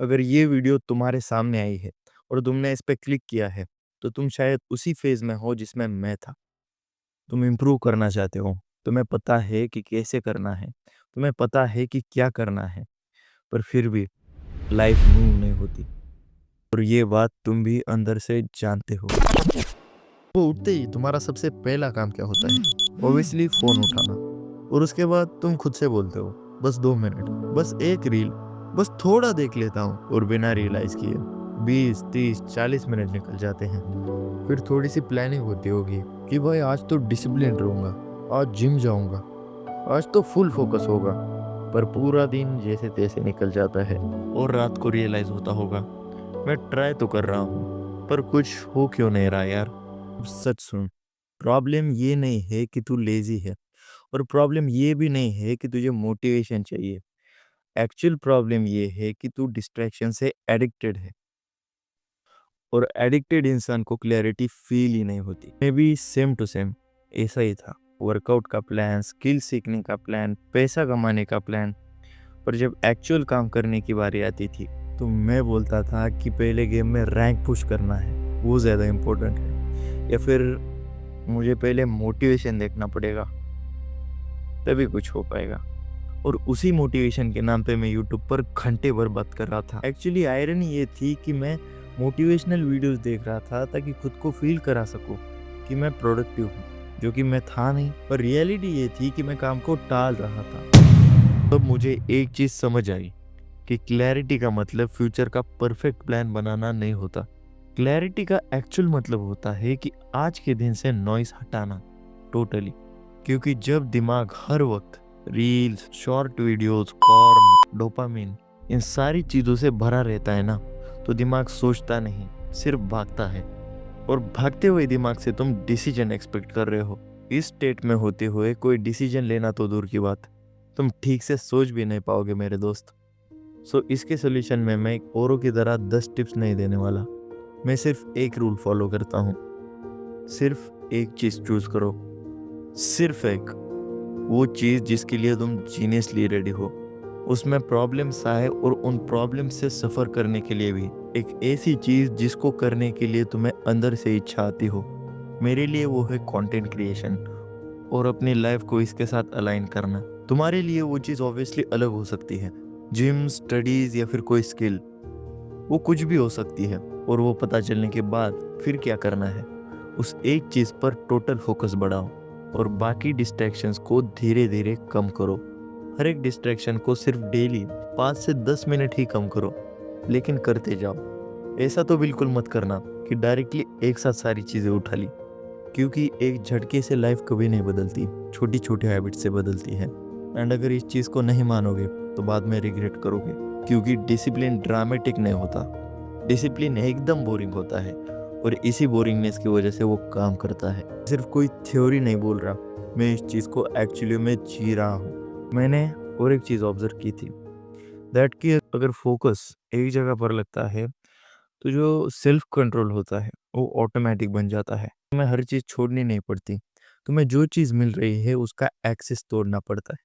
अगर ये वीडियो तुम्हारे सामने आई है और तुमने इस पे क्लिक किया है, तो तुम शायद उसी फ़ेज़ में हो जिसमें मैं था। तुम इम्प्रूव करना चाहते हो, तुम्हें पता है कि कैसे करना है, तुम्हें पता है कि क्या करना है, पर फिर भी लाइफ़ मूव नहीं होती और ये बात तुम भी अंदर से जानते हो। वो उठते ही तुम्हारा सबसे पहला काम क्या होता है? ऑब्वियसली फ़ोन उठाना और उसके बाद तुम खुद से बोलते हो, बस 2 मिनट, बस 1 रील, बस थोड़ा देख लेता हूँ और बिना रियलाइज़ किए 20, 30, 40 मिनट निकल जाते हैं। फिर थोड़ी-सी प्लानिंग होती होगी कि भाई आज तो डिसिप्लिन रहूँगा, आज जिम जाऊँगा, आज तो फुल फ़ोकस होगा। पर पूरा दिन जैसे-तैसे निकल जाता है और रात को रियलाइज़ होता होगा, मैं ट्राई तो कर रहा हूँ, पर कुछ हो क्यों नहीं रहा यार? सच सुन, प्रॉब्लम ये नहीं है कि तू लेज़ी है और प्रॉब्लम ये भी नहीं है कि तुझे मोटिवेशन चाहिए। एक्चुअल प्रॉब्लम ये है कि तू डिस्ट्रैक्शन से एडिक्टेड है और एडिक्टेड इंसान को क्लैरिटी फ़ील ही नहीं होती। मैं भी सेम टू सेम ऐसा ही था। वर्कआउट का प्लान, स्किल सीखने का प्लान, पैसा कमाने का प्लान, पर जब एक्चुअल काम करने की बारी आती थी, तो मैं बोलता था कि पहले गेम में रैंक पुश करना है, वो ज़्यादा इम्पोर्टेंट है। या फिर मुझे पहले मोटिवेशन देखना पड़ेगा, तभी कुछ हो पाएगा। और उसी मोटिवेशन के नाम पे मैं यूट्यूब पर घंटे भर बात कर रहा था। एक्चुअली आयरनी ये थी कि मैं मोटिवेशनल वीडियोस देख रहा था ताकि खुद को फील करा सकूं कि मैं प्रोडक्टिव हूँ, जो कि मैं था नहीं। पर रियलिटी ये थी कि मैं काम को टाल रहा था। तब मुझे एक चीज़ समझ आई कि क्लैरिटी का मतलब फ्यूचर का परफेक्ट प्लान बनाना नहीं होता। क्लैरिटी का एक्चुअल मतलब होता है कि आज के दिन से नॉइस हटाना टोटली। क्योंकि जब दिमाग हर वक्त reels, short videos, corn, dopamine in सारी चीज़ों से भरा रहता है ना, तो दिमाग सोचता नहीं, सिर्फ भागता है। और भागते हुए दिमाग से तुम डिसीजन एक्सपेक्ट कर रहे हो। इस स्टेट में होते हुए कोई डिसीजन लेना तो दूर की बात, तुम ठीक से सोच भी नहीं पाओगे मेरे दोस्त। सो इसके सोल्यूशन में मैं औरों की तरह 10 टिप्स नहीं देने वाला। मैं सिर्फ एक रूल फॉलो करता हूँ। सिर्फ एक चीज़ चूज करो, सिर्फ एक, वो चीज़ जिसके लिए तुम जीनियसली रेडी हो। उसमें प्रॉब्लम्स आए और उन प्रॉब्लम से सफ़र करने के लिए भी एक ऐसी चीज़ जिसको करने के लिए तुम्हें अंदर से इच्छा आती हो। मेरे लिए वो है कंटेंट क्रिएशन और अपनी लाइफ को इसके साथ अलाइन करना। तुम्हारे लिए वो चीज़ ऑब्वियसली अलग हो सकती है, जिम, स्टडीज़ या फिर कोई स्किल, वो कुछ भी हो सकती है। और वो पता चलने के बाद फिर क्या करना है, उस एक चीज़ पर टोटल फोकस बढ़ाओ और बाकी डिस्ट्रैक्शंस को धीरे धीरे कम करो। हर एक डिस्ट्रैक्शन को सिर्फ डेली 5 से 10 मिनट ही कम करो, लेकिन करते जाओ। ऐसा तो बिल्कुल मत करना कि डायरेक्टली एक साथ सारी चीज़ें उठा ली, क्योंकि एक झटके से लाइफ कभी नहीं बदलती, छोटी छोटी हैबिट से बदलती है। एंड अगर इस चीज़ को नहीं मानोगे तो बाद में रिग्रेट करोगे, क्योंकि डिसिप्लिन ड्रामेटिक नहीं होता, डिसिप्लिन एकदम बोरिंग होता है और इसी बोरिंगनेस की वजह से वो काम करता है। सिर्फ कोई थ्योरी नहीं बोल रहा, मैं इस चीज़ को एक्चुअली में जी रहा हूँ। मैंने और एक चीज़ ऑब्जर्व की थी, दैट कि अगर फोकस एक जगह पर लगता है तो जो सेल्फ कंट्रोल होता है वो ऑटोमेटिक बन जाता है। तुम्हें हर चीज़ छोड़नी नहीं पड़ती, तुम्हें जो चीज़ मिल रही है उसका एक्सेस तोड़ना पड़ता है,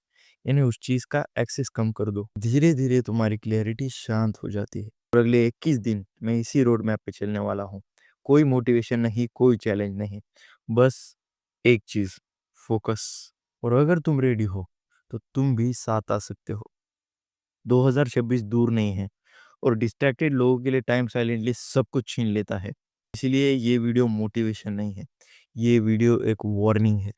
यानी उस चीज़ का एक्सेस कम कर दो। धीरे धीरे तुम्हारी क्लैरिटी शांत हो जाती है और अगले 21 दिन मैं इसी रोड मैप पे चलने वाला हूँ। कोई मोटिवेशन नहीं, कोई चैलेंज नहीं, बस एक चीज़, फोकस। और अगर तुम रेडी हो तो तुम भी साथ आ सकते हो। 2026 दूर नहीं है और डिस्ट्रैक्टेड लोगों के लिए टाइम साइलेंटली सब कुछ छीन लेता है। इसीलिए ये वीडियो मोटिवेशन नहीं है, ये वीडियो एक वार्निंग है।